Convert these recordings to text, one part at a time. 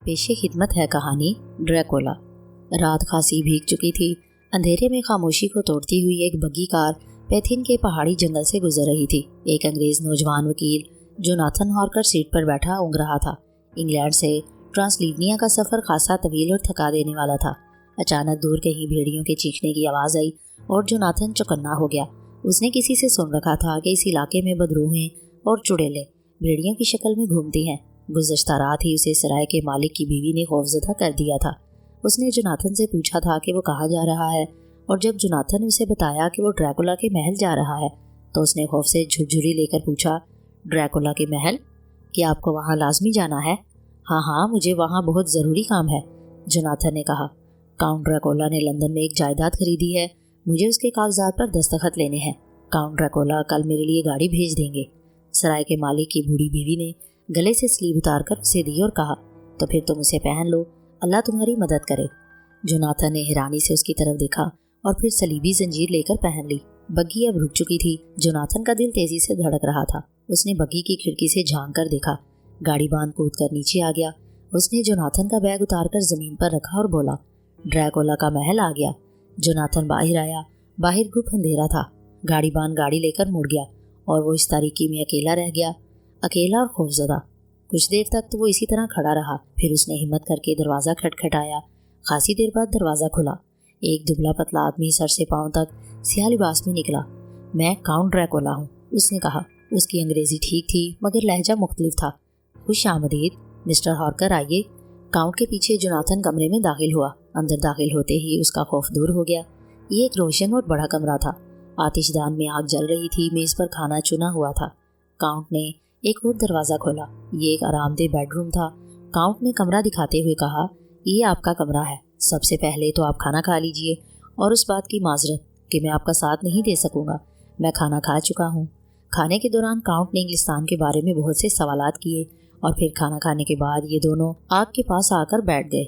پیش خدمت ہے کہانی ڈریکولا۔ رات خاصی بھیگ چکی تھی۔ اندھیرے میں خاموشی کو توڑتی ہوئی ایک بگی کار پیتھین کے پہاڑی جنگل سے گزر رہی تھی۔ ایک انگریز نوجوان وکیل جوناتھن ہارکر سیٹ پر بیٹھا اونگ رہا تھا۔ انگلینڈ سے ٹرانسلیونیا کا سفر خاصا طویل اور تھکا دینے والا تھا۔ اچانک دور کہیں بھیڑیوں کے چیخنے کی آواز آئی اور جوناتھن چوکنا ہو گیا۔ اس نے کسی سے سن رکھا تھا کہ اس علاقے میں بدروہیں اور چڑیلیں بھیڑیوں کی شکل میں گھومتی ہیں۔ گزشتہ رات ہی اسے سرائے کے مالک کی بیوی نے خوفزدہ کر دیا تھا۔ اس نے جوناتھن سے پوچھا تھا کہ وہ کہاں جا رہا ہے، اور جب جوناتھن نے اسے بتایا کہ وہ ڈریکولا کے محل جا رہا ہے تو اس نے خوف سے جھرجھری لے کر پوچھا، ڈریکولا کے محل؟ کیا آپ کو وہاں لازمی جانا ہے؟ ہاں، مجھے وہاں بہت ضروری کام ہے، جوناتھن نے کہا۔ کاؤنٹ ڈریکولا نے لندن میں ایک جائیداد خریدی ہے، مجھے اس کے کاغذات پر دستخط لینے ہیں۔ کاؤنٹ ڈریکولا کل میرے لیے گاڑی بھیج دیں گے۔ سرائے کے مالک کی بوڑھی بیوی نے گلے سے سلیب اتار کر اسے دی اور کہا، تو پھر تم اسے پہن لو، اللہ تمہاری مدد کرے۔ جوناتھن نے حیرانی سے اس کی طرف دیکھا اور پھر سلیبی زنجیر لے کر پہن لی۔ بگی اب رک چکی تھی۔ جوناتھن کا دل تیزی سے دھڑک رہا تھا۔ اس نے بگی کی کھڑکی سے جھانک کر دیکھا۔ گاڑی باندھ کود کر نیچے آ گیا۔ اس نے جوناتھن کا بیگ اتار کر زمین پر رکھا اور بولا، ڈریکولا کا محل آ گیا۔ جوناتھن باہر آیا۔ باہر گپ اندھیرا تھا۔ گاڑی باندھ گاڑی لے کر مڑ گیا اور وہ اس تاریکی میں اکیلا رہ گیا، اکیلا اور خوفزدہ۔ کچھ دیر تک تو وہ اسی طرح کھڑا رہا، پھر اس نے ہمت کر کے دروازہ کھٹکھٹایا۔ خاصی دیر بعد دروازہ کھلا۔ ایک دبلا پتلا آدمی سر سے پاؤں تک سیاہ لباس میں نکلا۔ میں کاؤنٹ ڈریکولا ہوں، اس نے کہا۔ اس کی انگریزی ٹھیک تھی مگر لہجہ مختلف تھا۔ خوش آمدید مسٹر ہارکر، آئیے۔ کاؤنٹ کے پیچھے جوناتھن کمرے میں داخل ہوا۔ اندر داخل ہوتے ہی اس کا خوف دور ہو گیا۔ یہ ایک روشن اور بڑا کمرہ تھا۔ آتش دان میں آگ جل رہی تھی، میز پر کھانا چنا ہوا تھا۔ کاؤنٹ نے ایک اور دروازہ کھولا۔ یہ ایک آرام دہ بیڈ روم تھا۔ کاؤنٹ نے کمرہ دکھاتے ہوئے کہا، یہ آپ کا کمرہ ہے، سب سے پہلے تو آپ کھانا کھا لیجئے، اور اس بات کی معذرت کہ میں آپ کا ساتھ نہیں دے سکوں گا، میں کھانا کھا چکا ہوں۔ کھانے کے دوران کاؤنٹ نے انگلستان کے بارے میں بہت سے سوالات کیے، اور پھر کھانا کھانے کے بعد یہ دونوں آگ کے پاس آ کر بیٹھ گئے۔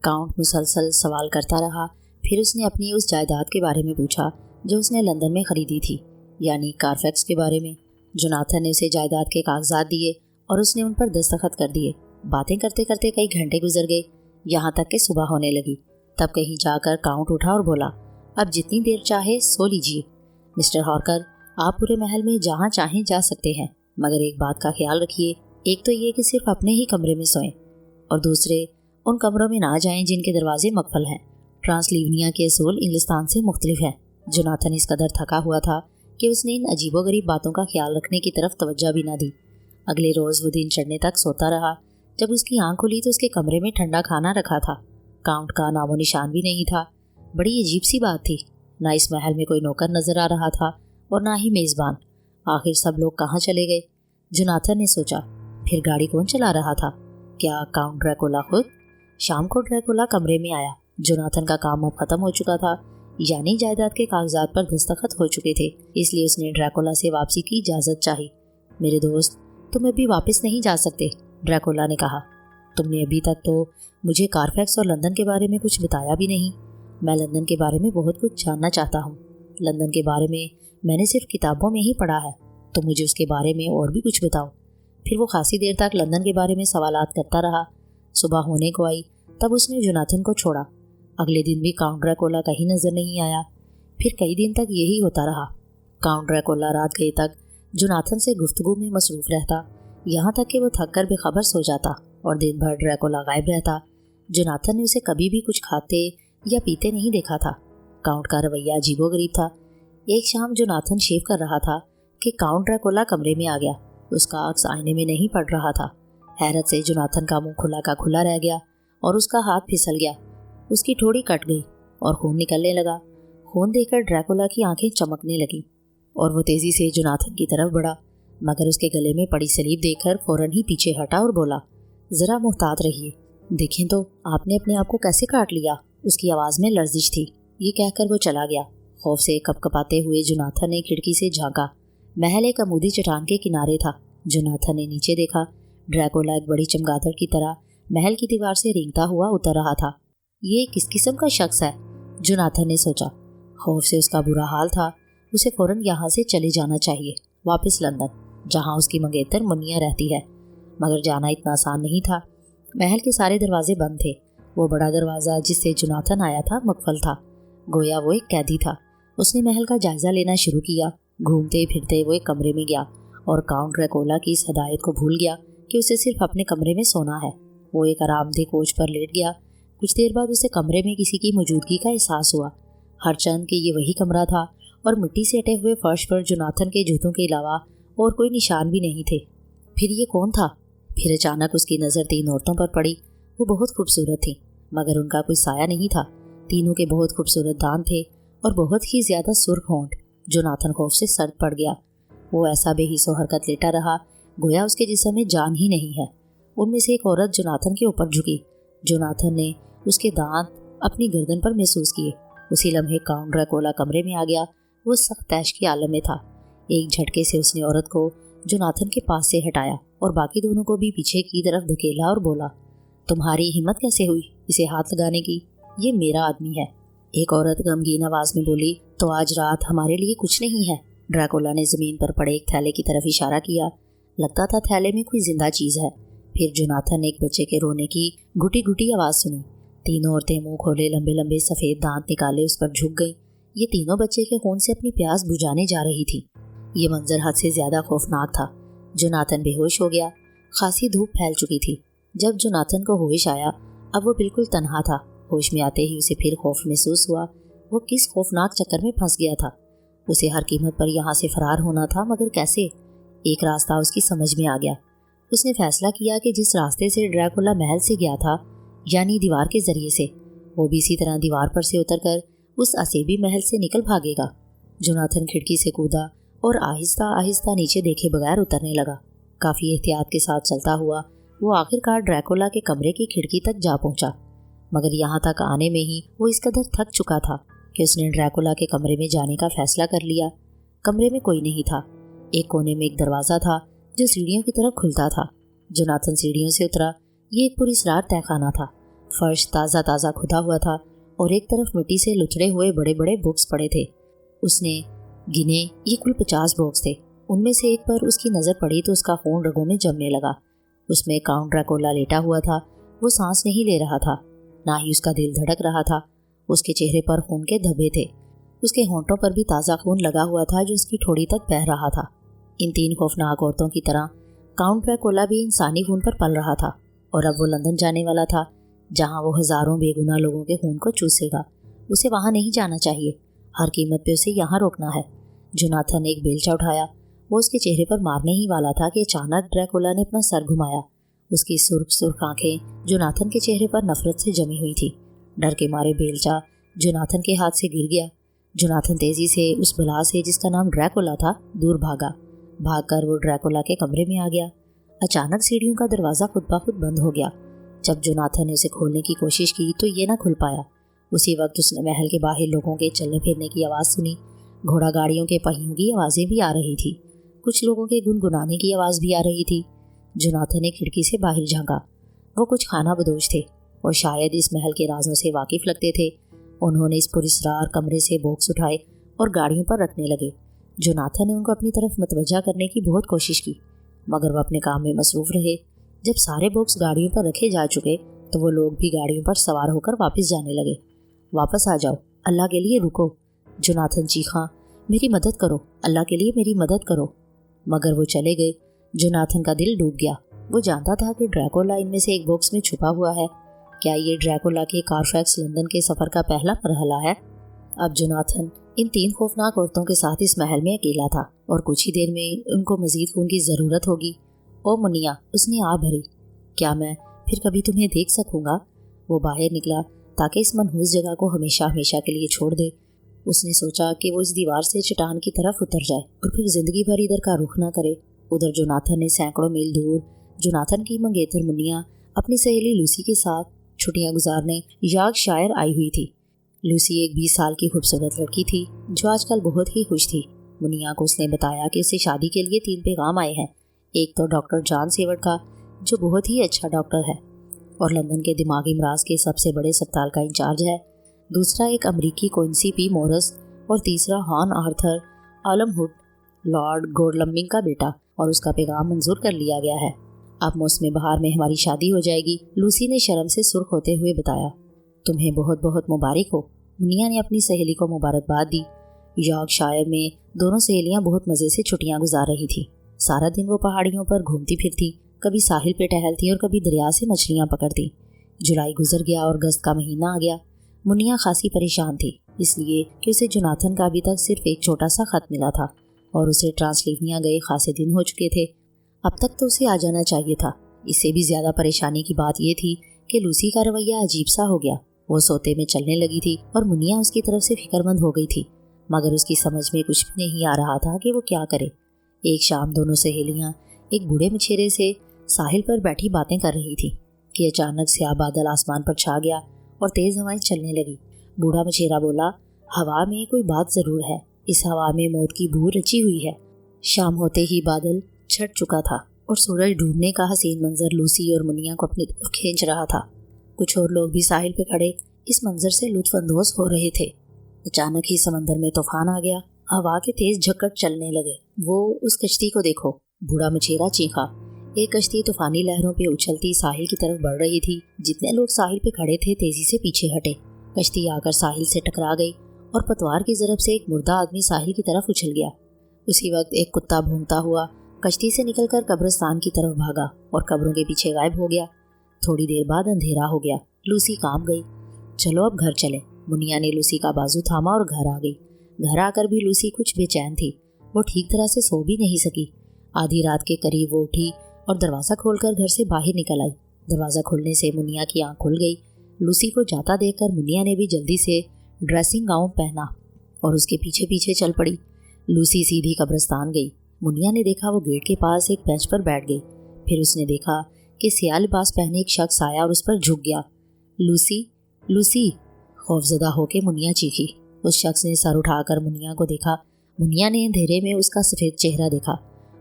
کاؤنٹ مسلسل سوال کرتا رہا۔ پھر اس نے اپنی اس جائیداد کے بارے میں پوچھا جو اس نے لندن میں خریدی تھی، یعنی کارفیکس کے بارے میں۔ جوناتھن نے اسے جائیداد کے کاغذات دیے اور اس نے ان پر دستخط کر دیے۔ باتیں کرتے کرتے کئی گھنٹے گزر گئے، یہاں تک کہ صبح ہونے لگی۔ تب کہیں جا کر کاؤنٹ اٹھا اور بولا، اب جتنی دیر چاہے سو لیجیے۔ مسٹر ہارکر، آپ پورے محل میں جہاں چاہیں جا سکتے ہیں، مگر ایک بات کا خیال رکھیے، ایک تو یہ کہ صرف اپنے ہی کمرے میں سوئیں، اور دوسرے ان کمروں میں نہ جائیں جن کے دروازے مقفل ہیں۔ ٹرانسلیونیا کے اصول انگلستان سے مختلف ہیں۔ جوناتھن اس قدر تھکا ہوا تھا کہ اس نے ان عجیب و غریب باتوں کا خیال رکھنے کی طرف توجہ بھی نہ دی۔ اگلے روز وہ دن چڑھنے تک سوتا رہا۔ جب اس کی آنکھ کھلی تو اس کے کمرے میں ٹھنڈا کھانا رکھا تھا۔ کاؤنٹ کا نام و نشان بھی نہیں تھا۔ بڑی عجیب سی بات تھی، نہ اس محل میں کوئی نوکر نظر آ رہا تھا اور نہ ہی میزبان۔ آخر سب لوگ کہاں چلے گئے؟ جوناتھن نے سوچا۔ پھر گاڑی کون چلا رہا تھا؟ کیا کاؤنٹ ڈریکولا خود؟ شام کو ڈریکولا کمرے میں آیا۔ جوناتھن کا کام اب ختم ہو چکا تھا، یعنی جائیداد کے کاغذات پر دستخط ہو چکے تھے، اس لیے اس نے ڈریکولا سے واپسی کی اجازت چاہی۔ میرے دوست، تم ابھی واپس نہیں جا سکتے، ڈریکولا نے کہا۔ تم نے ابھی تک تو مجھے کارفیکس اور لندن کے بارے میں کچھ بتایا بھی نہیں۔ میں لندن کے بارے میں بہت کچھ جاننا چاہتا ہوں۔ لندن کے بارے میں نے صرف کتابوں میں ہی پڑھا ہے، تو مجھے اس کے بارے میں اور بھی کچھ بتاؤ۔ پھر وہ خاصی دیر تک لندن کے بارے میں سوالات کرتا رہا۔ صبح ہونے کو آئی، تب اس نے جوناتھن کو چھوڑا۔ اگلے دن بھی کاؤنٹ ڈریکولا کہیں نظر نہیں آیا۔ پھر کئی دن تک یہی ہوتا رہا۔ کاؤنٹ ڈریکولا رات گئے تک جوناتھن سے گفتگو میں مصروف رہتا، یہاں تک کہ وہ تھک کر بے خبر سو جاتا اور دن بھر ڈریکولا غائب رہتا۔ جوناتھن نے اسے کبھی بھی کچھ کھاتے یا پیتے نہیں دیکھا تھا۔ کاؤنٹ کا رویہ عجیب و غریب تھا۔ ایک شام جوناتھن شیو کر رہا تھا کہ کاؤنٹ ڈریکولا کمرے میں آ گیا۔ اس کا عکس آئینے میں نہیں پڑ رہا تھا۔ حیرت سے جوناتھن کا منہ کھلا کا کھلا رہ گیا اور اس کا ہاتھ پھسل گیا۔ اس کی ٹھوڑی کٹ گئی اور خون نکلنے لگا۔ خون دیکھ کر ڈریکولا کی آنکھیں چمکنے لگیں اور وہ تیزی سے جوناتھن کی طرف بڑھا، مگر اس کے گلے میں پڑی سلیب دیکھ کر فوراً ہی پیچھے ہٹا اور بولا، ذرا محتاط رہیے، دیکھیں تو آپ نے اپنے آپ کو کیسے کاٹ لیا۔ اس کی آواز میں لرزش تھی۔ یہ کہہ کر وہ چلا گیا۔ خوف سے کپ کپاتے ہوئے جوناتھن نے کھڑکی سے جھانکا۔ محل ایک عمودی چٹان کے کنارے تھا۔ جوناتھن نے نیچے دیکھا۔ ڈریکولا ایک بڑی چمگادڑ کی طرح محل کی دیوار سے رینگتا ہوا اتر رہا تھا۔ یہ کس قسم کا شخص ہے؟ جوناتھن نے سوچا۔ خوف سے اس کا برا حال تھا۔ اسے فوراً یہاں سے چلے جانا چاہیے، واپس لندن، جہاں اس کی منگیتر منیا رہتی ہے۔ مگر جانا اتنا آسان نہیں تھا۔ महल के सारे दरवाजे बंद थे। वो बड़ा दरवाज़ा जिससे जोनाथन आया था मकफल था, गोया वो एक कैदी था। उसने महल का जायज़ा लेना शुरू किया। घूमते फिरते वो एक कमरे में गया और काउंट ड्रैकुला की इस हदायत को भूल गया कि उसे सिर्फ अपने कमरे में सोना है। वो एक आरामदेह कोच पर लेट गया। कुछ देर बाद उसे कमरे में किसी की मौजूदगी का एहसास हुआ। हरचंद कि ये वही कमरा था और मिट्टी से अटे हुए फर्श पर जोनाथन के जूतों के अलावा और कोई निशान भी नहीं थे। फिर ये कौन था? फिर अचानक उसकी नज़र 3 औरतों पर पड़ी। वो बहुत खूबसूरत थी, मगर उनका कोई साया नहीं था। तीनों के बहुत खूबसूरत दांत थे और बहुत ही ज़्यादा सुर्ख होंठ। जोनाथन खौफ से सर्द पड़ गया। वो ऐसा बेहिस्सो हरकत लेटा रहा, गोया उसके जिस्म में जान ही नहीं है। उनमें से एक औरत जोनाथन के ऊपर झुकी। जोनाथन ने उसके दांत अपनी गर्दन पर महसूस किए। उसी लम्हे काउंट ड्रैकुला कमरे में आ गया। वो सख्त ऐश की आलम में था। एक झटके से उसने औरत को जोनाथन के पास से हटाया और बाकी दोनों को भी पीछे की तरफ धकेला और बोला, तुम्हारी हिम्मत कैसे हुई इसे हाथ लगाने की? ये मेरा आदमी है। एक औरत गमगीन आवाज में बोली, तो आज रात हमारे लिए कुछ नहीं है। ड्रैकुला ने जमीन पर पड़े एक थैले की तरफ इशारा किया। लगता था थैले में कोई जिंदा चीज है। फिर जोनाथन ने एक बच्चे के रोने की घुटी घुटी आवाज सुनी। तीनों औरतें मुंह खोले लंबे लंबे सफेद दांत निकाले उस पर झुक गईं। ये तीनों बच्चे के खून से अपनी प्यास बुझाने जा रही थी। ये मंजर हद से ज्यादा खौफनाक था। जोनाथन बेहोश हो गया। खासी धूप फैल चुकी थी। जब जोनाथन को होश आया, अब वो बिल्कुल तन्हा था। होश में आते ही उसे फिर खौफ महसूस हुआ। वो किस खौफनाक चक्कर में फंस गया था। उसे हर कीमत पर यहाँ से फरार होना था, मगर कैसे? एक रास्ता उसकी समझ में आ गया। उसने फैसला किया कि जिस रास्ते से ड्रैकुला महल से गया था, यानी दीवार के जरिए से, वो भी इसी तरह दीवार पर से उतरकर उस असेबी महल से निकल भागेगा। जोनाथन खिड़की से कूदा और आहिस्ता आहिस्ता नीचे देखे बगैर उतरने लगा। काफ़ी एहतियात के साथ चलता हुआ वो आखिरकार ड्रैकुला के कमरे की खिड़की तक जा पहुंचा। मगर यहाँ तक आने में ही वो इस कदर थक चुका था कि उसने ड्रैकुला के कमरे में जाने का फैसला कर लिया। कमरे में कोई नहीं था। एक कोने में एक दरवाज़ा था जो सीढ़ियों की तरफ खुलता था। जोनाथन सीढ़ियों से उतरा। ये एक पुरस्कार तहखाना था। फर्श ताज़ा ताज़ा खुदा हुआ था और एक तरफ मिट्टी से लुथड़े हुए बड़े बड़े बॉक्स पड़े थे। उसने गिने, ये कुल 50 बॉक्स थे। उनमें से एक पर उसकी नज़र पड़ी तो उसका खून रगों में जमने लगा। उसमें काउंट ड्रैकुला लेटा हुआ था। वो सांस नहीं ले रहा था, ना ही उसका दिल धड़क रहा था। उसके चेहरे पर खून के धब्बे थे। उसके होंठों पर भी ताज़ा खून लगा हुआ था जो उसकी ठोड़ी तक बह रहा था। इन 3 खौफनाक औरतों की तरह काउंट ड्रैकुला भी इंसानी खून पर पल रहा था और अब वो लंदन जाने वाला था, जहाँ वो हज़ारों बेगुनाह लोगों के खून को चूसेगा। उसे वहाँ नहीं जाना चाहिए। हर कीमत पे उसे यहाँ रोकना है। जोनाथन ने एक बेलचा उठाया। वो उसके चेहरे पर मारने ही वाला था कि अचानक ड्रैकुला ने अपना सर घुमाया। उसकी सुर्ख सुर्ख आंखें जोनाथन के चेहरे पर नफरत से जमी हुई थी। डर के मारे बेलचा जोनाथन के हाथ से गिर गया। जोनाथन तेजी से उस बला से जिसका नाम ड्रैकुला था दूर भागा। भागकर वो ड्रैकुला के कमरे में आ गया। अचानक सीढ़ियों का दरवाज़ा खुद ब खुद बंद हो गया। जब जोनाथन ने उसे खोलने की कोशिश की तो ये ना खुल पाया। उसी वक्त उसने महल के बाहर लोगों के चलने फिरने की आवाज़ सुनी। घोड़ा गाड़ियों के पहियों की आवाज़ें भी आ रही थी। कुछ लोगों के गुनगुनाने की आवाज़ भी आ रही थी। जोनाथन ने खिड़की से बाहर झांका। वो कुछ खाना बदोश थे और शायद इस महल के राजों से वाकिफ लगते थे। उन्होंने इस पुरस्कार कमरे से बॉक्स उठाए और गाड़ियों पर रखने लगे। जोनाथन ने उनको अपनी तरफ मतवज्जा करने की बहुत कोशिश की, मगर वह अपने काम में मसरूफ रहे। जब सारे बॉक्स गाड़ियों पर रखे जा चुके तो वो लोग भी गाड़ियों पर सवार होकर वापस जाने लगे। वापस आ जाओ, अल्लाह के लिए रुको। जोनाथन चीखा, मेरी मदद करो, अल्लाह के लिए मेरी मदद करो। मगर वो चले गए। जोनाथन का दिल डूब गया। वो जानता था कि ड्रैकुला इनमें से एक बॉक्स में छुपा हुआ है। क्या ये ड्रैकुला के कारफैक्स लंदन के सफ़र का पहला मरहला है? अब जोनाथन इन 3 खौफनाक औरतों के साथ इस महल में अकेला था और कुछ ही देर में उनको मजीद खून की ज़रूरत होगी। ओ मुनिया, उसने आ भरी, क्या मैं फिर कभी तुम्हें देख सकूंगा? वो बाहर निकला ताकि इस मनहूस जगह को हमेशा हमेशा के लिए छोड़ दे। उसने सोचा कि वो इस दीवार से चट्टान की तरफ उतर जाए और फिर जिंदगी भर इधर का रुख ना करे। उधर जोनाथन ने सैकड़ों मील दूर जोनाथन की मंगेतर मुनिया अपनी सहेली लूसी के साथ छुट्टियां गुजारने यॉर्कशायर आई हुई थी। लूसी एक 20 साल की खूबसूरत लड़की थी जो आजकल बहुत ही खुश थी। मुनिया को उसने बताया कि उसे शादी के लिए 3 पैगाम आए हैं। एक तो डॉक्टर जॉन सेवर्ट का, जो बहुत ही अच्छा डॉक्टर है और लंदन के दिमागी अमराज के सबसे बड़े अस्पताल का इंचार्ज है। दूसरा एक अमरीकी क्विंसी पी मोरस और तीसरा हॉन आर्थर आलमहुड लॉर्ड गोडलम्बिंग का बेटा, और उसका पैगाम मंजूर कर लिया गया है। اب موسم بہار میں ہماری شادی ہو جائے گی، لوسی نے شرم سے سرخ ہوتے ہوئے بتایا۔ تمہیں بہت بہت مبارک ہو، منیا نے اپنی سہیلی کو مبارکباد دی۔ یارک شائر میں دونوں سہیلیاں بہت مزے سے چھٹیاں گزار رہی تھیں۔ سارا دن وہ پہاڑیوں پر گھومتی پھرتی، کبھی ساحل پہ ٹہلتی اور کبھی دریا سے مچھلیاں پکڑتی۔ جولائی گزر گیا اور اگست کا مہینہ آ گیا۔ منیا خاصی پریشان تھی، اس لیے کہ اسے جوناتھن کا ابھی تک صرف ایک چھوٹا سا خط ملا تھا اور اسے ٹرانسلیونیا گئے خاصے دن ہو چکے تھے۔ اب تک تو اسے آ جانا چاہیے تھا۔ اس سے بھی زیادہ پریشانی کی بات یہ تھی کہ لوسی کا رویہ عجیب سا ہو گیا۔ وہ سوتے میں چلنے لگی تھی اور منیا اس کی طرف سے فکر مند ہو گئی تھی، مگر اس کی سمجھ میں کچھ بھی نہیں آ رہا تھا کہ وہ کیا کرے۔ ایک شام دونوں سہیلیاں ایک بوڑھے مچھیرے سے ساحل پر بیٹھی باتیں کر رہی تھی کہ اچانک سیاہ بادل آسمان پر چھا گیا اور تیز ہوائیں چلنے لگی۔ بوڑھا مچھیرا بولا، ہوا میں کوئی بات ضرور ہے، اس ہوا میں موت کی بو رچی ہوئی ہے۔ شام ہوتے ہی بادل چھٹ چکا تھا اور سورج ڈوبنے کا حسین منظر لوسی اور منیا کو اپنی طرف کھینچ رہا تھا۔ کچھ اور لوگ بھی ساحل پہ کھڑے اس منظر سے لطف اندوز ہو رہے تھے۔ اچانک ہی سمندر میں طوفان آ گیا، ہوا کے تیز جھکٹ چلنے لگے۔ وہ اس کشتی کو دیکھو، بوڑھا مچھیرا چیخا۔ ایک کشتی طوفانی لہروں پہ اچھلتی ساحل کی طرف بڑھ رہی تھی۔ جتنے لوگ ساحل پہ کھڑے تھے تیزی سے پیچھے ہٹے۔ کشتی آ کر ساحل سے ٹکرا گئی اور پتوار کی ضرب سے ایک مردہ آدمی ساحل کی طرف اچھل گیا۔ اسی وقت ایک کتا بھونکتا ہوا کشتی سے نکل کر قبرستان کی طرف بھاگا اور قبروں کے پیچھے غائب ہو گیا۔ تھوڑی دیر بعد اندھیرا ہو گیا۔ لوسی کانپ گئی۔ چلو اب گھر چلیں۔ منیا نے لوسی کا بازو تھاما اور گھر آ گئی۔ گھر آ کر بھی لوسی کچھ بے چین تھی۔ وہ ٹھیک طرح سے سو بھی نہیں سکی۔ آدھی رات کے قریب وہ اٹھی اور دروازہ کھول کر گھر سے باہر نکل آئی۔ دروازہ کھلنے سے منیا کی آنکھ کھل گئی۔ لوسی کو جاتا دیکھ کر منیا نے بھی جلدی سے ڈریسنگ گاؤن پہنا اور اس کے پیچھے پیچھے چل پڑی۔ لوسی سیدھی قبرستان گئی۔ منیا نے دیکھا وہ گیٹ کے پاس ایک بینچ پر بیٹھ گئی۔ پھر اس نے دیکھا کہ سیاہ لباس پہنے ایک شخص آیا اور اس پر جھک گیا۔ لوسی، لوسی، خوفزدہ ہو کے منیا چیخی۔ اس شخص نے سر اٹھا کر منیا کو دیکھا۔ منیا نے اندھیرے میں اس کا سفید چہرہ دیکھا۔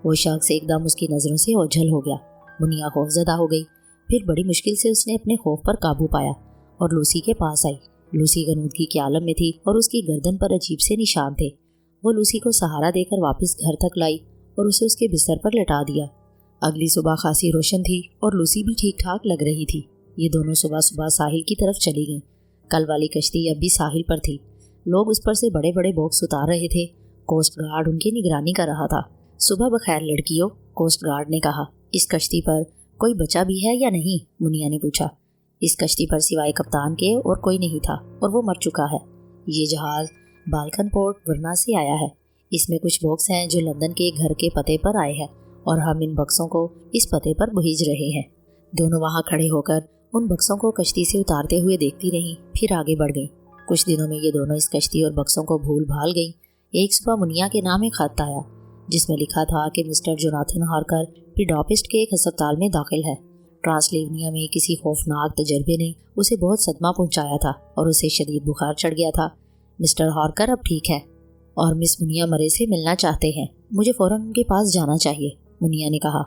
وہ شخص ایک دم اس کی نظروں سے اوجھل ہو گیا۔ منیا خوفزدہ ہو گئی۔ پھر بڑی مشکل سے اس نے اپنے خوف پر قابو پایا اور لوسی کے پاس آئی۔ لوسی غنودگی کے عالم میں تھی اور اس کی گردن پر عجیب سے نشان تھے۔ وہ لوسی کو سہارا دے کر واپس گھر تک لائی اور اسے اس کے بستر پر لٹا دیا۔ اگلی صبح خاصی روشن تھی اور لوسی بھی ٹھیک ٹھاک لگ رہی تھی۔ یہ دونوں صبح صبح ساحل کی طرف چلی گئیں۔ کل والی کشتی اب بھی ساحل پر تھی۔ لوگ اس پر سے بڑے بڑے باکس اتار رہے تھے۔ کوسٹ گارڈ ان کی نگرانی کر رہا تھا۔ صبح بخیر لڑکیوں، کوسٹ گارڈ نے کہا۔ اس کشتی پر کوئی بچا بھی ہے یا نہیں؟ منیا نے پوچھا۔ اس کشتی پر سوائے کپتان کے اور کوئی نہیں تھا اور وہ مر چکا ہے۔ یہ جہاز بالکن پورٹ ورنا سے آیا ہے۔ اس میں کچھ باکس ہیں جو لندن کے گھر کے پتے پر آئے ہیں اور ہم ان بکسوں کو اس پتے پر بھیج رہے ہیں۔ دونوں وہاں کھڑے ہو کر ان بکسوں کو کشتی سے اتارتے ہوئے دیکھتی رہیں، پھر آگے بڑھ گئیں۔ کچھ دنوں میں یہ دونوں اس کشتی اور بکسوں کو بھول بھال گئیں۔ ایک صبح منیا کے نام ایک خط آیا جس میں لکھا تھا کہ مسٹر جوناتھن ہارکر پیڈاپسٹ کے ایک ہسپتال میں داخل ہے۔ ٹرانسلیونیا میں کسی خوفناک تجربے نے اسے بہت صدمہ پہنچایا تھا اور اسے شدید بخار چڑھ گیا تھا۔ مسٹر ہارکر اب ٹھیک ہے اور مس منیا مرے سے ملنا چاہتے ہیں۔ مجھے فوراً ان کے پاس جانا چاہیے، منیا نے کہا۔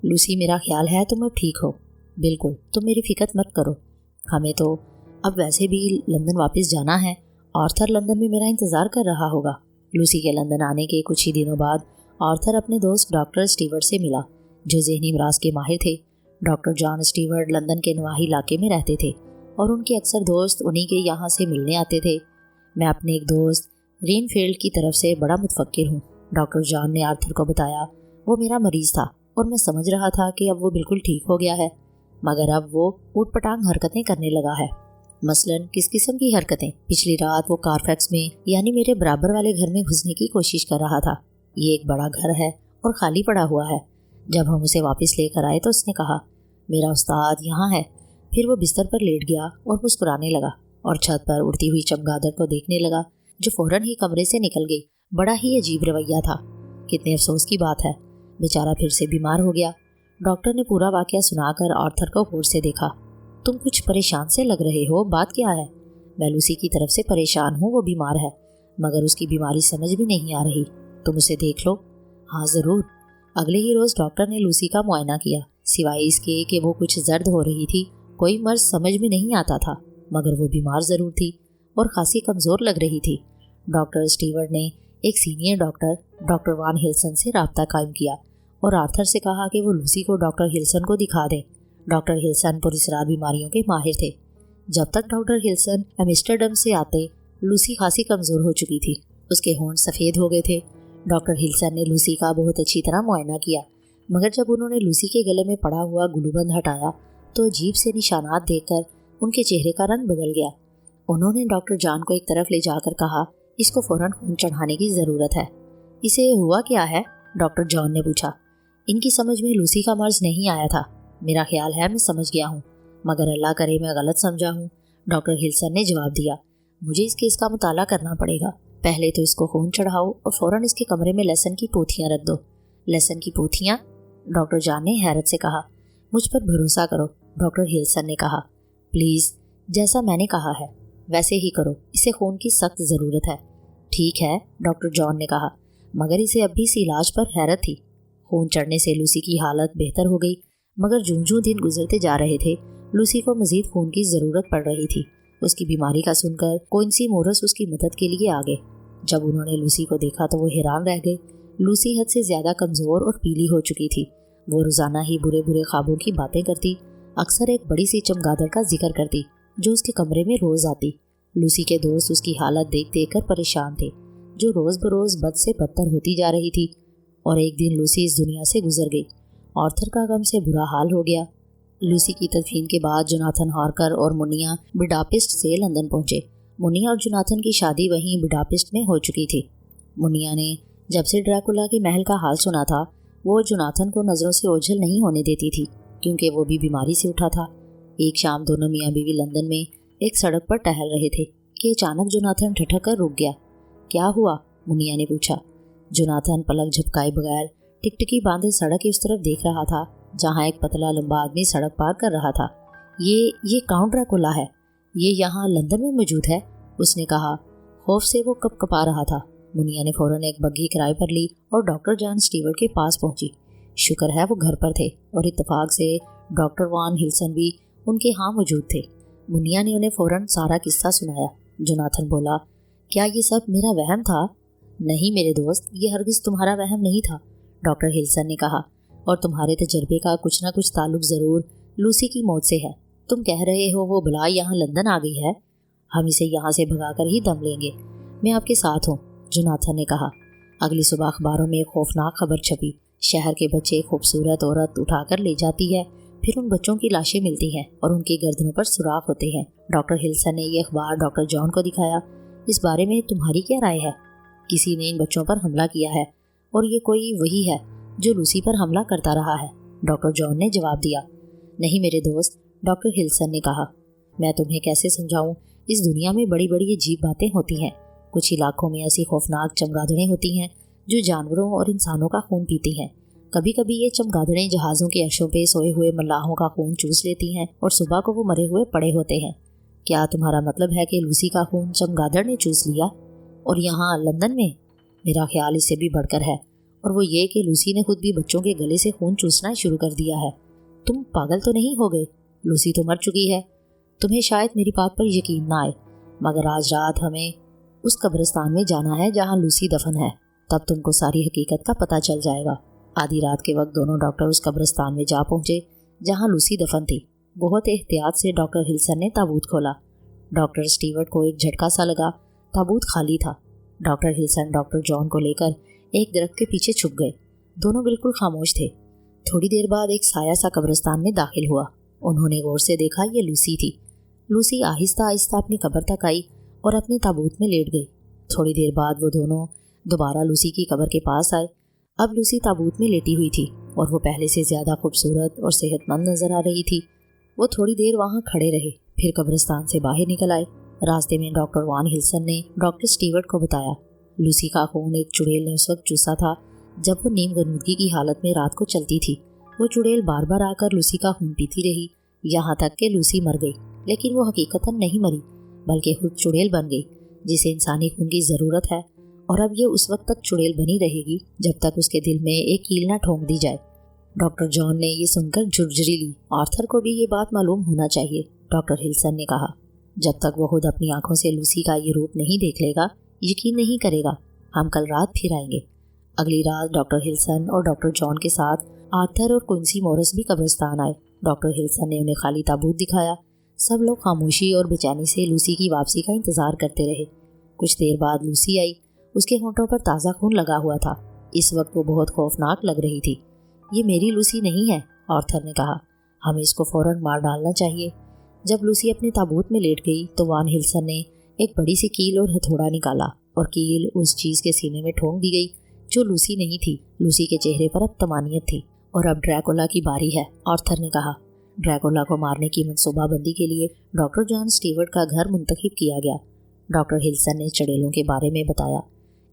لوسی، میرا خیال ہے تم اب ٹھیک ہو۔ بالکل، تم میری فکر مت کرو۔ ہمیں تو اب ویسے بھی لندن واپس جانا ہے۔ آرتھر لندن میں میرا انتظار کر رہا ہوگا۔ لوسی کے لندن آنے کے کچھ ہی دنوں بعد آرتھر اپنے دوست ڈاکٹر اسٹیورٹ سے ملا جو ذہنی امراض کے ماہر تھے۔ ڈاکٹر جان اسٹیورٹ لندن کے نواحی علاقے میں رہتے تھے اور ان کے اکثر دوست انہی کے یہاں سے ملنے آتے تھے۔ میں اپنے ایک دوست رین فیلڈ کی طرف سے بڑا متفکر ہوں، ڈاکٹر جان نے آرتھر کو بتایا۔ وہ میرا مریض تھا اور میں سمجھ رہا تھا کہ اب وہ بالکل ٹھیک ہو گیا ہے، مگر اب وہ اوٹ پٹانگ حرکتیں کرنے لگا ہے۔ مثلاً کس قسم کی حرکتیں؟ پچھلی رات وہ کارفیکس میں یعنی میرے برابر والے گھر میں گھسنے کی کوشش کر رہا تھا۔ یہ ایک بڑا گھر ہے اور خالی پڑا ہوا ہے۔ جب ہم اسے واپس لے کر آئے تو اس نے کہا، میرا استاد یہاں ہے۔ پھر وہ بستر پر لیٹ گیا اور مسکرانے لگا اور چھت پر اڑتی ہوئی چمگادڑ کو دیکھنے لگا جو فوراً ہی کمرے سے نکل گئی۔ بڑا ہی عجیب رویہ تھا۔ کتنے افسوس کی بات ہے، بیچارہ پھر سے بیمار ہو گیا۔ ڈاکٹر نے پورا واقعہ سنا کر آرتھر کو غور سے دیکھا۔ تم کچھ پریشان سے لگ رہے ہو، بات کیا ہے؟ میں لوسی کی طرف سے پریشان ہوں، وہ بیمار ہے مگر اس کی بیماری سمجھ بھی نہیں آ رہی۔ تم اسے دیکھ لو۔ ہاں ضرور۔ اگلے ہی روز ڈاکٹر نے لوسی کا معائنہ کیا۔ سوائے اس کے کہ وہ کچھ زرد ہو رہی تھی، کوئی مرض سمجھ میں نہیں آتا تھا، مگر وہ بیمار ضرور تھی اور خاصی کمزور لگ رہی تھی۔ ڈاکٹر اسٹیورٹ نے ایک سینئر ڈاکٹر وان ہلسن سے رابطہ قائم کیا اور آرتھر سے کہا کہ وہ لوسی کو ڈاکٹر ہلسن کو دکھا دیں۔ ڈاکٹر ہلسن پراسرار بیماریوں کے ماہر تھے۔ جب تک ڈاکٹر ہلسن ایمسٹرڈم سے آتے لوسی خاصی کمزور ہو چکی تھی، اس کے ہونٹ سفید ہو گئے تھے۔ ڈاکٹر ہلسن نے لوسی کا بہت اچھی طرح معائنہ کیا، مگر جب انہوں نے لوسی کے گلے میں پڑا ہوا گلو بند ہٹایا تو عجیب سے نشانات دیکھ کر ان کے چہرے کا رنگ بدل گیا۔ انہوں نے ڈاکٹر جان کو ایک طرف لے جا کر کہا، اس کو فوراً خون چڑھانے کی ضرورت ہے۔ اسے ہوا کیا ہے؟ ڈاکٹر جان نے پوچھا۔ ان کی سمجھ میں لوسی کا مرض نہیں آیا تھا۔ میرا خیال ہے میں سمجھ گیا ہوں، مگر اللہ کرے میں غلط سمجھا ہوں، ڈاکٹر ہلسن نے جواب دیا۔ مجھے اس کیس کا مطالعہ کرنا پڑے گا۔ پہلے تو اس کو خون چڑھاؤ اور فوراً اس کے کمرے میں لہسن کی پوتھیاں رکھ دو۔ لہسن کی پوتھیاں؟ ڈاکٹر جان نے حیرت سے کہا۔ مجھ پر بھروسہ کرو، ڈاکٹر ہلسن نے کہا۔ پلیز، جیسا میں نے کہا ہے ویسے ہی کرو، اسے خون کی سخت ضرورت ہے۔ ٹھیک ہے، ڈاکٹر جان نے کہا، مگر اسے اب بھی اس علاج پر حیرت تھی۔ خون چڑھنے سے لوسی کی حالت بہتر ہو گئی، مگر جوں دن گزرتے جا رہے تھے لوسی کو مزید خون کی ضرورت پڑ رہی تھی۔ اس کی بیماری کا سن کر کوئنسی مورس اس کی مدد کے لیے آگے۔ جب انہوں نے لوسی کو دیکھا تو وہ حیران رہ گئے۔ لوسی حد سے زیادہ کمزور اور پیلی ہو چکی تھی۔ وہ روزانہ ہی برے خوابوں کی باتیں کرتی، اکثر ایک بڑی سی چمگادڑ کا ذکر کرتی جو اس کے کمرے میں روز آتی۔ لوسی کے دوست اس کی حالت دیکھ کر پریشان تھے، جو روز بروز بد سے بدتر ہوتی جا رہی تھی، اور ایک دن لوسی اس دنیا سے گزر گئی۔ آرتھر کا غم سے برا حال ہو گیا۔ لوسی کی تدفین کے بعد جوناتھن ہارکر اور منیا بڈاپسٹ سے لندن پہنچے۔ منیا اور جوناتھن کی شادی وہیں بڈاپسٹ میں ہو چکی تھی۔ منیا نے جب سے ڈریکولا کے محل کا حال سنا تھا، وہ جوناتھن کو نظروں سے اوجھل نہیں ہونے دیتی تھی، کیونکہ وہ بھی بیماری سے اٹھا تھا۔ ایک شام دونوں میاں بیوی لندن میں ایک سڑک پر ٹہل رہے تھے کہ اچانک جوناتھن ٹھٹک کر رک گیا۔ کیا ہوا؟ منیا نے پوچھا۔ جوناتھن پلک جھپکائے بغیر ٹکٹکی باندھے سڑک کی اس طرف دیکھ رہا تھا جہاں ایک پتلا لمبا آدمی سڑک پار کر رہا تھا۔ یہ کاؤنٹ ڈریکولا ہے، یہ یہاں لندن میں موجود ہے، اس نے کہا۔ خوف سے وہ کپ کپا رہا تھا۔ منیا نے فوراً ایک بگھی کرائے پر لی اور ڈاکٹر جان اسٹیورٹ کے پاس پہنچی۔ شکر ہے وہ گھر پر تھے اور اتفاق سے ڈاکٹر وان ہلسن بھی ان کے ہاں موجود تھے۔ منیا نے انہیں فوراً سارا قصہ سنایا۔ جوناتھن بولا، کیا یہ سب میرا وہم تھا؟ نہیں میرے دوست، یہ ہرگز تمہارا وہم نہیں تھا، ڈاکٹر ہلسن نے کہا، اور تمہارے تجربے کا کچھ نہ کچھ تعلق ضرور لوسی کی موت سے ہے۔ تم کہہ رہے ہو وہ بلا یہاں لندن آ گئی ہے، ہم اسے یہاں سے بھگا کر ہی دم لیں گے۔ میں آپ کے ساتھ ہوں، جوناتھن نے کہا۔ اگلی صبح اخباروں میں ایک خوفناک خبر چھپی۔ شہر کے بچے ایک خوبصورت عورت اٹھا کر لے جاتی ہے، پھر ان بچوں کی لاشیں ملتی ہیں اور ان کی گردنوں پر سوراخ ہوتے ہیں۔ ڈاکٹر ہلسن نے یہ اخبار ڈاکٹر جان کو دکھایا۔ اس بارے میں تمہاری کیا رائے ہے؟ کسی نے ان بچوں پر حملہ کیا ہے، اور یہ کوئی وہی ہے جو لوسی پر حملہ کرتا رہا ہے، ڈاکٹر جان نے جواب دیا۔ نہیں میرے دوست، ڈاکٹر ہلسن نے کہا، میں تمہیں کیسے سمجھاؤں، اس دنیا میں بڑی بڑی عجیب باتیں ہوتی ہیں۔ کچھ علاقوں میں ایسی خوفناک چمگادڑیں ہوتی ہیں جو جانوروں اور انسانوں کا خون پیتی ہیں۔ کبھی کبھی یہ چمگادڑیں جہازوں کے عرشوں پہ سوئے ہوئے ملاحوں کا خون چوس لیتی ہیں اور صبح کو وہ مرے ہوئے پڑے ہوتے ہیں۔ کیا تمہارا مطلب ہے کہ لوسی کا خون چمگادڑ نے چوس لیا، اور یہاں لندن میں؟ میرا خیال اس سے بھی بڑھ کر ہے، اور وہ یہ کہ لوسی نے خود بھی بچوں کے گلے سے خون چوسنا شروع کر دیا ہے۔ تم پاگل تو نہیں ہو گئے؟ لوسی تو مر چکی ہے۔ تمہیں شاید میری بات پر یقین نہ آئے، مگر آج رات ہمیں اس قبرستان میں جانا ہے جہاں لوسی دفن ہے، تب تم کو ساری حقیقت کا پتہ چل جائے گا۔ آدھی رات کے وقت دونوں ڈاکٹر اس قبرستان میں جا پہنچے جہاں لوسی دفن تھی۔ بہت احتیاط سے ڈاکٹر ہلسن نے تابوت کھولا۔ ڈاکٹر اسٹیورٹ کو ایک جھٹکا سا لگا، تابوت خالی تھا۔ ڈاکٹر ہلسن ڈاکٹر جان کو لے کر ایک درخت کے پیچھے چھپ گئے۔ دونوں بالکل خاموش تھے۔ تھوڑی دیر بعد ایک سایہ سا قبرستان میں داخل ہوا۔ انہوں نے غور سے دیکھا، یہ لوسی تھی۔ لوسی آہستہ آہستہ اپنی قبر تک آئی اور اپنے تابوت میں لیٹ گئی۔ تھوڑی دیر بعد وہ دونوں دوبارہ لوسی کی قبر کے پاس آئے۔ اب لوسی تابوت میں لیٹی ہوئی تھی اور وہ پہلے سے زیادہ خوبصورت اور صحت مند نظر آ رہی تھی۔ وہ تھوڑی دیر وہاں کھڑے رہے، پھر قبرستان سے باہر نکل آئے۔ راستے میں ڈاکٹر وان ہلسن نے ڈاکٹر اسٹیورٹ کو بتایا، لوسی کا خون ایک چڑیل نے اس وقت چوسا تھا جب وہ نیم غنودگی کی حالت میں رات کو چلتی تھی۔ وہ چڑیل بار بار آ کر لوسی کا خون پیتی رہی، یہاں تک کہ لوسی مر گئی، لیکن وہ حقیقتاً نہیں مری، بلکہ خود چڑیل بن گئی جسے انسانی خون کی ضرورت ہے، اور اب یہ اس وقت تک چڑیل بنی رہے گی جب تک اس کے دل میں ایک کیل نہ ٹھونک دی جائے۔ ڈاکٹر جان نے یہ سن کر جھرجھری لی۔ آرتھر کو بھی یہ بات معلوم ہونا چاہیے، ڈاکٹر ہلسن نے کہا۔ جب تک وہ خود اپنی آنکھوں سے لوسی کا یہ روپ نہیں دیکھ لے گا، یقین نہیں کرے گا۔ ہم کل رات پھر آئیں گے۔ अगली रात डॉक्टर हिल्सन और डॉक्टर जॉन के साथ आर्थर और क्विंसी मॉरिस भी कब्रिस्तान आए। डॉक्टर हिल्सन ने उन्हें खाली ताबूत दिखाया। सब लोग खामोशी और बेचैनी से लूसी की वापसी का इंतज़ार करते रहे। कुछ देर बाद लूसी आई। उसके होंठों पर ताज़ा खून लगा हुआ था। इस वक्त वो बहुत खौफनाक लग रही थी। ये मेरी लूसी नहीं है, आर्थर ने कहा। हमें इसको फ़ौरन मार डालना चाहिए। जब लूसी अपने ताबूत में लेट गई तो वान हिल्सन ने एक बड़ी सी कील और हथौड़ा निकाला और कील उस चीज़ के सीने में ठोंक दी गई जो लूसी नहीं थी। लूसी के चेहरे पर अब तमानियत थी। और अब ड्रैकुला की बारी है, आर्थर ने कहा। ड्रैकुला को मारने की मनसूबाबंदी के लिए डॉक्टर जॉन स्टीवर्ट का घर मुंतखब किया गया। डॉक्टर हिल्सन ने चुड़ैलों के बारे में बताया।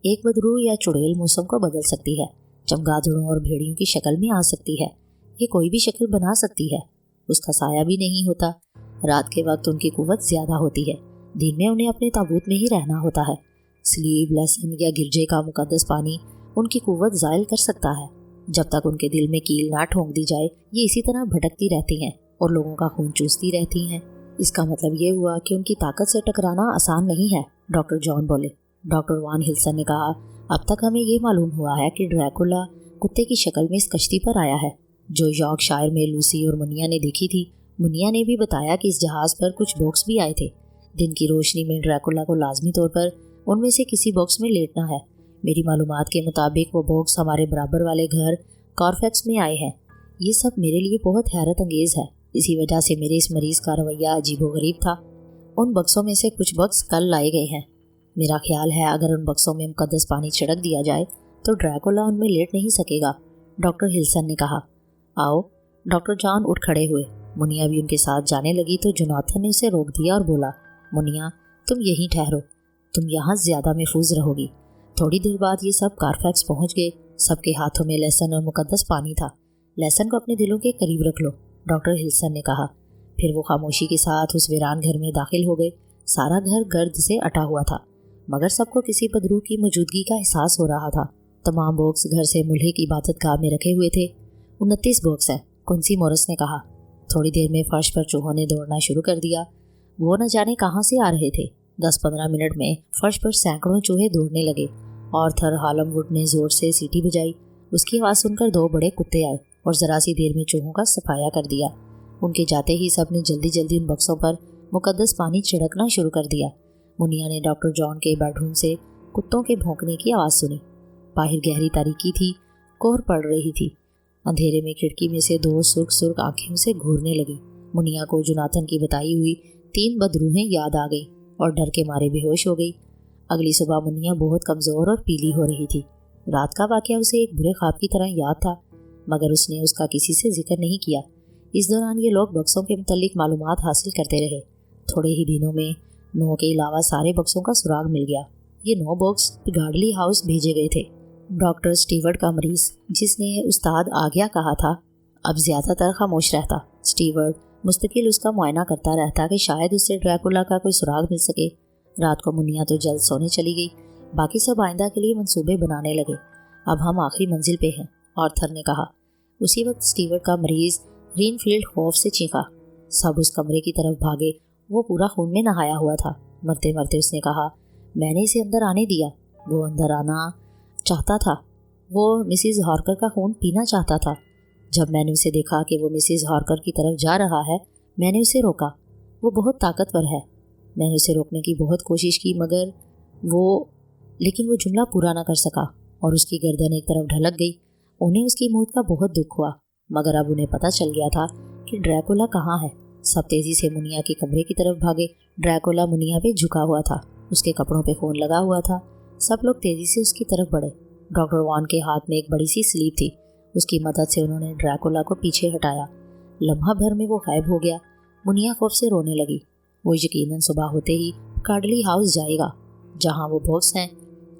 एक बदरू या चुड़ैल मौसम को बदल सकती है, चमगादड़ों और भेड़ियों की शक्ल में आ सकती है। ये कोई भी शक्ल बना सकती है। उसका साया भी नहीं होता। रात के वक्त उनकी कुव्वत ज़्यादा होती है। दिन में उन्हें अपने ताबूत में ही रहना होता है। स्लीव, लहसुन या गिरजे का मुकद्दस पानी उनकी कुव्वत ज़ायल कर सकता है। जब तक उनके दिल में कील ना ठोंक दी जाए ये इसी तरह भटकती रहती हैं और लोगों का खून चूसती रहती हैं। इसका मतलब ये हुआ कि उनकी ताकत से टकराना आसान नहीं है, डॉक्टर जॉन बोले। डॉक्टर वान हिल्सन ने कहा, अब तक हमें ये मालूम हुआ है कि ड्रैकुला कुत्ते की शक्ल में इस कश्ती पर आया है जो यॉर्कशायर में लूसी और मुनिया ने देखी थी। मुनिया ने भी बताया कि इस जहाज़ पर कुछ बॉक्स भी आए थे। दिन की रोशनी में ड्रैकुला को लाजमी तौर पर उनमें से किसी बॉक्स में लेटना है। मेरी मालूमात के मुताबिक वो बॉक्स हमारे बराबर वाले घर कॉर्फेक्स में आए हैं। ये सब मेरे लिए बहुत हैरत अंगेज़ है। इसी वजह से मेरे इस मरीज़ का रवैया अजीबोगरीब था। उन बक्सों में से कुछ बक्स कल लाए गए हैं। मेरा ख्याल है अगर उन बक्सों में मुकद्दस पानी छिड़क दिया जाए तो ड्रैकुला उनमें लेट नहीं सकेगा, डॉक्टर हिल्सन ने कहा। आओ। डॉक्टर जॉन उठ खड़े हुए। मुनिया भी उनके साथ जाने लगी तो जोनाथन ने उसे रोक दिया और बोला, मुनिया तुम यहीं ठहरो, तुम यहाँ ज़्यादा महफूज रहोगी। थोड़ी देर बाद ये सब कारफैक्स पहुँच गए। सबके हाथों में लहसुन और मुकद्दस पानी था। लहसुन को अपने दिलों के करीब रख लो, डॉक्टर हिल्सन ने कहा। फिर वो खामोशी के साथ उस वीरान घर में दाखिल हो गए। सारा घर गर्द से अटा हुआ था मगर सबको किसी बदरू की मौजूदगी का एहसास हो रहा था। तमाम बॉक्स घर से मुल्हे की इबादतगाह में रखे हुए थे। 29 बॉक्स हैं, क्विंसी मॉरिस ने कहा। थोड़ी देर में फर्श पर चूहों ने दौड़ना शुरू कर दिया। वो न जाने कहाँ से आ रहे थे। 10-15 मिनट में फर्श पर सैकड़ों चूहे दौड़ने लगे। आर्थर हालमवुड ने ज़ोर से सीटी बजाई। उसकी आवाज़ सुनकर 2 बड़े कुत्ते आए और ज़रा सी देर में चूहों का सफाया कर दिया। उनके जाते ही सब ने जल्दी जल्दी उन बक्सों पर मुकद्दस पानी छिड़कना शुरू कर दिया। मुनिया ने डॉक्टर जॉन के बेडरूम से कुत्तों के भौंकने की आवाज़ सुनी। बाहर गहरी तारीकी थी, कोहर पड़ रही थी। अंधेरे में खिड़की में से 2 सुर्ख सुर्ख आंखें उसे घूरने लगी। मुनिया को जोनाथन की बताई हुई 3 बदरूहें याद आ गई और डर के मारे बेहोश हो गई। अगली सुबह मुनिया बहुत कमज़ोर और पीली हो रही थी। रात का वाक़या उसे एक बुरे ख्वाब की तरह याद था मगर उसने उसका किसी से जिक्र नहीं किया। इस दौरान ये लोग बक्सों के मुतालिक मालूमात हासिल करते रहे। थोड़े ही दिनों में 9 के अलावा सारे बक्सों का सुराग मिल गया। ये 9 बॉक्स गार्डली हाउस भेजे गए थे। डॉक्टर स्टीवर्ट का मरीज़ जिसने उस्ताद आ गया कहा था अब ज़्यादातर खामोश रहता। स्टीवर्ट मुस्तकिल उसका मुआयना करता रहता कि शायद उससे ड्रैकुला का कोई सुराग मिल सके। रात को मुनिया तो जल्द सोने चली गई। बाकी सब आइंदा के लिए मंसूबे बनाने लगे। अब हम आखिरी मंजिल पे हैं, आर्थर ने कहा। उसी वक्त स्टीवर्ट का मरीज़ ग्रीनफील्ड खौफ से चीखा। सब उस कमरे की तरफ भागे। वो पूरा खून में नहाया हुआ था। मरते मरते उसने कहा, मैंने इसे अंदर आने दिया। वो अंदर आना चाहता था। वो मिसिज़ हॉर्कर का खून पीना चाहता था। जब मैंने उसे देखा कि वो मिसिज़ हॉर्कर की तरफ जा रहा है, मैंने उसे रोका। वो बहुत ताकतवर है। मैंने उसे रोकने की बहुत कोशिश की मगर लेकिन वो जुमला पूरा ना कर सका और उसकी गर्दन एक तरफ ढलक गई। उन्हें उसकी मौत का बहुत दुख हुआ मगर अब उन्हें पता चल गया था कि ड्रैकुला कहाँ है। सब तेज़ी से मुनिया के कमरे की तरफ भागे। ड्रैकुला मुनिया पे झुका हुआ था। उसके कपड़ों पे खून लगा हुआ था। सब लोग तेज़ी से उसकी तरफ बढ़े। डॉक्टर वॉन के हाथ में एक बड़ी सी स्लीव थी। उसकी मदद से उन्होंने ड्रैकुला को पीछे हटाया। लम्हा भर में वो गायब हो गया। मुनिया खौफ से रोने लगी। वो यकीनन सुबह होते ही कार्डली हाउस जाएगा जहाँ वो बॉक्स हैं।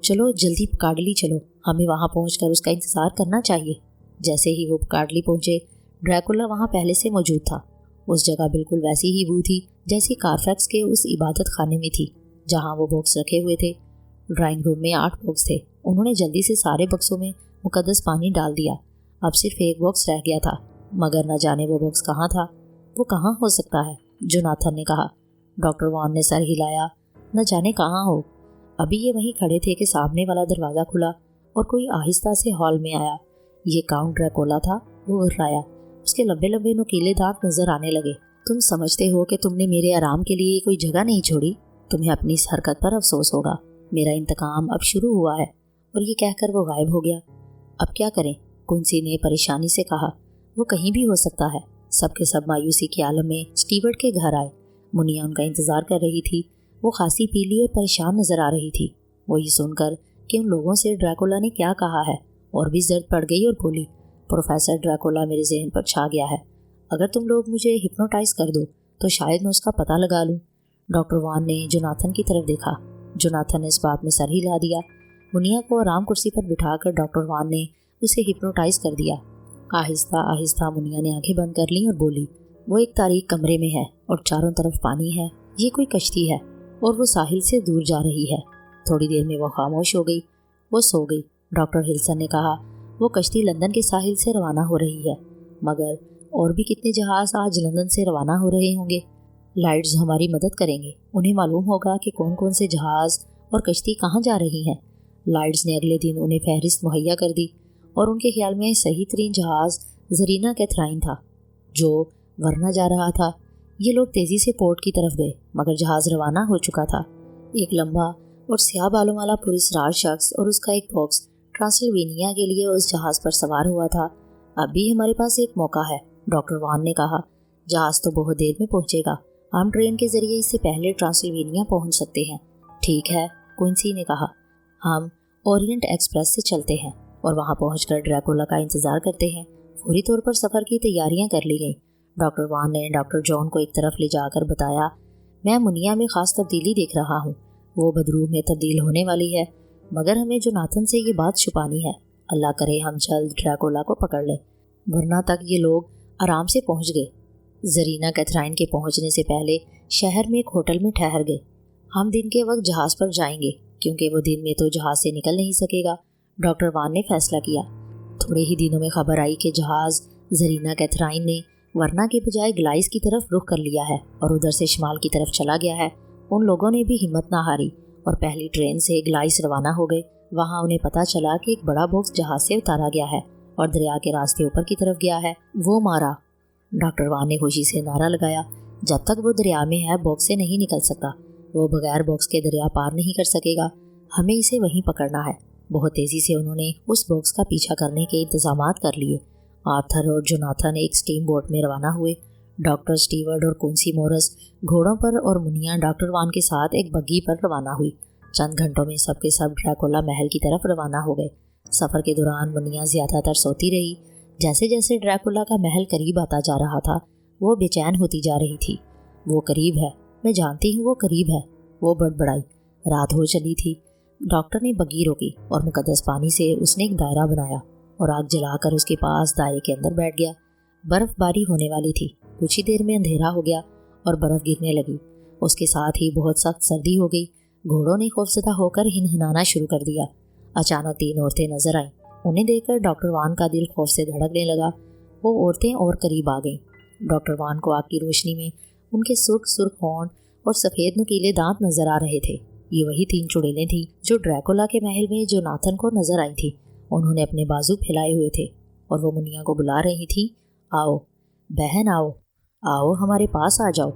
चलो जल्दी कार्डली चलो, हमें वहाँ पहुँचकर उसका इंतज़ार करना चाहिए। जैसे ही वो कार्डली पहुँचे, ड्रैकुला वहाँ पहले से मौजूद था। उस जगह बिल्कुल वैसी ही बू थी जैसी कारफैक्स के उस इबादत खाने में थी जहाँ वो बॉक्स रखे हुए थे। ड्राइंग रूम में 8 बॉक्स थे। उन्होंने जल्दी से सारे बक्सों में मुकद्दस पानी डाल दिया। अब सिर्फ एक बॉक्स रह गया था मगर न जाने वो बॉक्स कहाँ था। वो कहाँ हो सकता है, जोनाथन ने कहा। डॉक्टर वॉन ने सर हिलाया। न जाने कहाँ हो। अभी ये वहीं खड़े थे कि सामने वाला दरवाज़ा खुला और कोई आहिस्ता से हॉल में आया। ये काउंट ड्रैकुला था। वो घबराया। उसके लंबे लंबे नुकीले दांत नजर आने लगे। तुम समझते हो कि तुमने मेरे आराम के लिए कोई जगह नहीं छोड़ी? तुम्हें अपनी इस हरकत पर अफसोस होगा। मेरा इंतकाम अब शुरू हुआ है। और ये कहकर वो गायब हो गया। अब क्या करें? कुंसी ने परेशानी से कहा। वो कहीं भी हो सकता है। सबके सब मायूसी के आलम में स्टीवर्ट के घर आए। मुनिया उनका इंतजार कर रही थी। वो खांसी पीली और परेशान नजर आ रही थी। वो ये सुनकर कि उन लोगों से ड्रैकुला ने क्या कहा है और भी जर्द पड़ गई और बोली, प्रोफेसर ड्रैकुला मेरे ज़हन पर छा गया है। अगर तुम लोग मुझे हिप्नोटाइज कर दो तो शायद मैं उसका पता लगा लूँ। डॉक्टर वान ने जोनाथन की तरफ देखा। जोनाथन ने इस बात में सर हिला दिया। मुनिया को आराम कुर्सी पर बिठाकर डॉक्टर वान ने उसे हिप्नोटाइज कर दिया। आहिस्ता आहिस्ता मुनिया ने आंखें बंद कर लीं और बोली, वो एक तारीक कमरे में है और चारों तरफ पानी है। ये कोई कश्ती है और वो साहिल से दूर जा रही है। थोड़ी देर में वो खामोश हो गई। वो सो गई। डॉक्टर हिल्सन ने कहा, वो कश्ती लंदन के साहिल से रवाना हो रही है, मगर और भी कितने जहाज़ आज लंदन से रवाना हो रहे होंगे। लाइट्स हमारी मदद करेंगे। उन्हें मालूम होगा कि कौन कौन से जहाज़ और कश्ती कहाँ जा रही हैं। लाइट्स ने अगले दिन उन्हें फहरिस्त मुहैया कर दी और उनके ख्याल में सही तरीन जहाज़ जरीना कैथराइन था, जो वरना जा रहा था। ये लोग तेज़ी से पोर्ट की तरफ गए, मगर जहाज़ रवाना हो चुका था। एक लंबा और स्याह बालों वाला पुलिसराज शख्स और उसका एक बॉक्स ट्रांसिल्वेनिया के लिए उस जहाज़ पर सवार हुआ था। अब भी हमारे पास एक मौका है, डॉक्टर वान ने कहा। जहाज़ तो बहुत देर में पहुंचेगा। हम ट्रेन के जरिए इससे पहले ट्रांसिल्वेनिया पहुंच सकते हैं। ठीक है, क्विंसी ने कहा। हम ओरिएंट एक्सप्रेस से चलते हैं और वहां पहुंचकर ड्रैकुला का इंतजार करते हैं। फौरी तौर पर सफ़र की तैयारियां कर ली गईं। डॉक्टर वान ने डॉक्टर जॉन को एक तरफ ले जाकर बताया, मैं मुनिया में ख़ास तब्दीली देख रहा हूँ। वो बदरूह में तब्दील होने वाली है, मगर हमें जोनाथन से ये बात छुपानी है। अल्लाह करे हम जल्द ड्रैकुला को पकड़ लें, वरना तक ये लोग आराम से पहुँच गए। जरीना कैथराइन के पहुँचने से पहले शहर में एक होटल में ठहर गए। हम दिन के वक्त जहाज़ पर जाएंगे, क्योंकि वो दिन में तो जहाज़ से निकल नहीं सकेगा। डॉक्टर वान ने फैसला किया। थोड़े ही दिनों में खबर आई कि जहाज़ जरीना कैथराइन ने वरना के बजाय ग्लाइस की तरफ रुख कर लिया है और उधर से शिमाल की तरफ चला गया है। उन लोगों ने भी हिम्मत ना हारी और पहली ट्रेन से ग्लाइस रवाना हो गए। वहाँ उन्हें पता चला कि एक बड़ा बॉक्स जहाज़ से उतारा गया है और दरिया के रास्ते ऊपर की तरफ गया है। वो मारा। डॉक्टर वान ने खुशी से नारा लगाया, जब तक वो दरिया में है बॉक्स से नहीं निकल सकता। वो बगैर बॉक्स के दरिया पार नहीं कर सकेगा। हमें इसे वहीं पकड़ना है। बहुत तेज़ी से उन्होंने उस बॉक्स का पीछा करने के इंतजामात कर लिए। आर्थर और जोनाथन एक स्टीम बोट में रवाना हुए। डॉक्टर स्टीवर्ट और कुंसी मोरस घोड़ों पर और मुनिया डॉक्टर वान के साथ एक बग्गी पर रवाना हुई। चंद घंटों में सबके सब ड्रैकुला महल की तरफ रवाना हो गए। सफ़र के दौरान मुनिया ज़्यादातर सोती रही। जैसे जैसे ड्रैकुला का महल करीब आता जा रहा था, वो बेचैन होती जा रही थी। वो करीब है, मैं जानती हूँ वो करीब है, वो बड़बड़ाई। रात हो चली थी। डॉक्टर ने बग्गी रोकी और मुकद्दस पानी से उसने एक दायरा बनाया और आग जलाकर उसके पास दायरे के अंदर बैठ गया। बर्फबारी होने वाली थी। कुछ ही देर में अंधेरा हो गया और बर्फ गिरने लगी। उसके साथ ही बहुत सख्त सर्दी हो गई। घोड़ों ने खौफजदा होकर हिनहिनाना शुरू कर दिया। अचानक 3 औरतें नजर आईं। उन्हें देखकर डॉक्टर वान का दिल खौफ से धड़कने लगा। वो औरतें और करीब आ गईं। डॉक्टर वान को आग की रोशनी में उनके सुर्ख सुर्ख होंठ और सफ़ेद नुकीले दांत नजर आ रहे थे। ये वही 3 चुड़ैलें थीं जो ड्रैकुला के महल में जोनाथन को नजर आई थी। उन्होंने अपने बाजू फैलाए हुए थे और वो मुनिया को बुला रही थी, आओ बहन, आओ आओ, हमारे पास आ जाओ।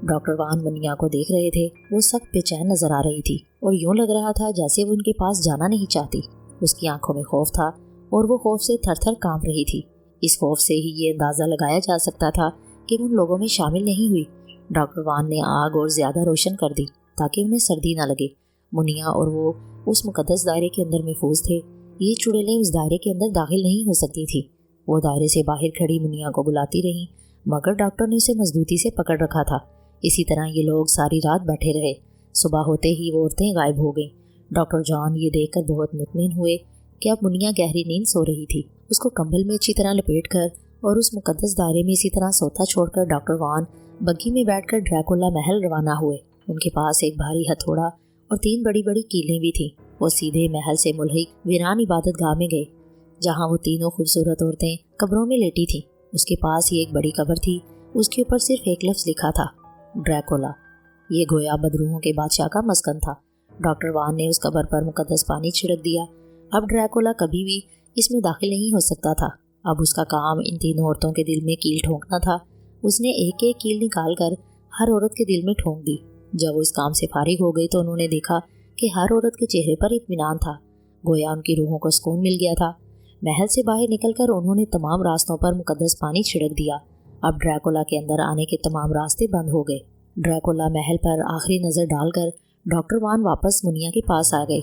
डॉक्टर वान मुनिया को देख रहे थे। वो सख्त बेचैन नजर आ रही थी और यूं लग रहा था जैसे वो उनके पास जाना नहीं चाहती। उसकी आंखों में खौफ था और वो खौफ से थर थर कांप रही थी। इस खौफ से ही ये अंदाज़ा लगाया जा सकता था कि उन लोगों में शामिल नहीं हुई। डॉक्टर वान ने आग और ज़्यादा रोशन कर दी ताकि उन्हें सर्दी न लगे। मुनिया और वो उस मुकद्दस दायरे के अंदर महफूज थे। ये चुड़ैलें उस दायरे के अंदर दाखिल नहीं हो सकती थी। वो दायरे से बाहर खड़ी मुनिया को बुलाती रहीं, मगर डॉक्टर ने उसे मजबूती से पकड़ रखा था। इसी तरह ये लोग सारी रात बैठे रहे। सुबह होते ही वो औरतें गायब हो गईं। डॉक्टर जॉन ये देखकर बहुत मुतमिन हुए कि अब मुनिया गहरी नींद सो रही थी। उसको कंबल में अच्छी तरह लपेटकर और उस मुकद्दस दायरे में इसी तरह सोता छोड़कर डॉक्टर वान बग्गी में बैठकर ड्रैकुला महल रवाना हुए। उनके पास एक भारी हथौड़ा और 3 बड़ी बड़ी कीलें भी थीं। वो सीधे महल से मुल्हिक वीरान इबादत गाह में गए, जहाँ वो तीनों खूबसूरत औरतें कब्रों में लेटी थीं। उसके पास ही एक बड़ी कब्र थी। उसके ऊपर सिर्फ एक लफ्ज़ लिखा था, ड्रैकुला। ये गोया बदरूहों के बादशाह का मस्कन था। डॉक्टर वान ने उस कब्र पर मुकद्दस पानी छिड़क दिया। اب ड्रैकुला कभी भी इसमें दाखिल नहीं हो सकता था। अब उसका काम इन तीनों औरतों के दिल में कील ठोंकना था। उसने एक एक कील निकाल कर हर औरत के दिल में ठोंक दी। जब वो इस काम से फारिग हो गई तो उन्होंने देखा कि हर औरत के चेहरे पर इत्मीनान था, गोया उनकी रूहों को सुकून मिल गया था। महल से बाहर निकलकर उन्होंने तमाम रास्तों पर मुकद्दस पानी छिड़क दिया। अब ड्रैकुला के अंदर आने के तमाम रास्ते बंद हो गए। ड्रैकुला महल पर आखिरी नज़र डालकर डॉक्टर वान वापस मुनिया के पास आ गई।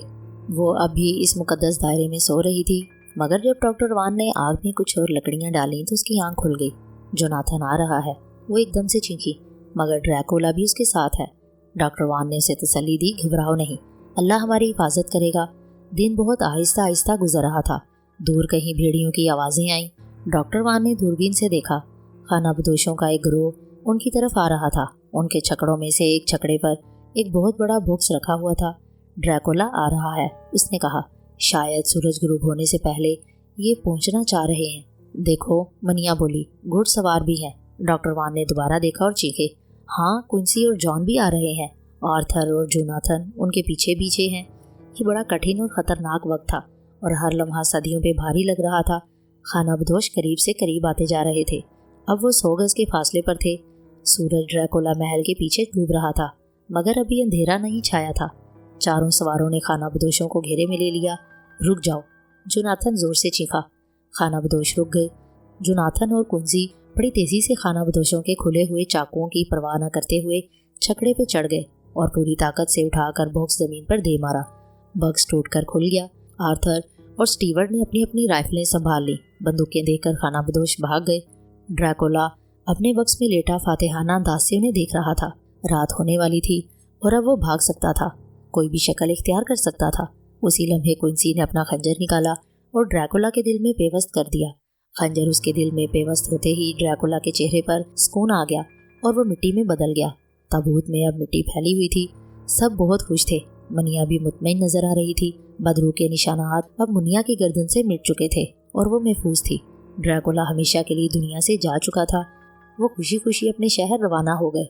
वो अब भी इस मुकद्दस दायरे में सो रही थी, मगर जब डॉक्टर वान ने आग में कुछ और लकड़ियाँ डाली तो उसकी आंख खुल गई। जोनाथन आ रहा है, वो एकदम से चीखी, मगर ड्रैकुला भी उसके साथ है। डॉक्टर वान ने उसे तसल्ली दी, घबराओ नहीं, अल्लाह हमारी हिफाजत करेगा। दिन बहुत आहिस्ता आहिस्ता गुजर रहा था। दूर कहीं भेड़ियों की आवाज़ें आईं। डॉक्टर वान ने दूरबीन से देखा, खाना बदोशों का एक गिरोह उनकी तरफ आ रहा था। उनके छकड़ों में से एक छकड़े पर एक बहुत बड़ा बॉक्स रखा हुआ था। ड्रैकुला आ रहा है, उसने कहा। शायद सूरज गुरूब होने से पहले ये पहुंचना चाह रहे हैं। देखो, मनिया बोली, घुड़सवार भी हैं। डॉक्टर वान ने दोबारा देखा और चीखे, हाँ, क्विंसी और जॉन भी आ रहे हैं। आर्थर और जोनाथन उनके पीछे पीछे हैं। ये बड़ा कठिन और ख़तरनाक वक्त था और हर लम्हा सदियों पे भारी लग रहा था। खानाबदोश करीब से करीब आते जा रहे थे। अब वो 100 गज के फासले पर थे। सूरज ड्रैकुला महल के पीछे डूब रहा था, मगर अभी अंधेरा नहीं छाया था। चारों सवारों ने खानाबदोशों को घेरे में ले लिया। रुक जाओ, जोनाथन जोर से चीखा। खानाबदोश रुक गए। जोनाथन और कुंजी बड़ी तेज़ी से खानाबदोशों के खुले हुए चाकुओं की परवाह न करते हुए छकड़े पे चढ़ गए और पूरी ताकत से उठाकर बॉक्स ज़मीन पर दे मारा। बक्स टूटकर खुल गया। आर्थर और स्टीवर्ट ने अपनी अपनी राइफलें संभाल ली। बंदूकें देकर खानाबदोश भाग गए। ड्रैकुला अपने बक्स में लेटा फातिहाना अंदाज से उन्हें देख रहा था। रात होने वाली थी और अब वो भाग सकता था, कोई भी शक्ल इख्तियार कर सकता था। उसी लम्हे क्विंसी ने अपना खंजर निकाला और ड्रैकुला के दिल में पेवस्त कर दिया। खंजर उसके दिल में पेवस्त होते ही ड्रैकुला के चेहरे पर सुकून आ गया और वो मिट्टी में बदल गया। ताबूत में अब मिट्टी फैली हुई थी। सब बहुत खुश थे। मनिया भी मुतमईन नजर आ रही थी। बदरू के निशानात अब मुनिया की गर्दन से मिट चुके थे और वो महफूज थी। ड्रैकुला हमेशा के लिए दुनिया से जा चुका था। वो खुशी खुशी अपने शहर रवाना हो गए।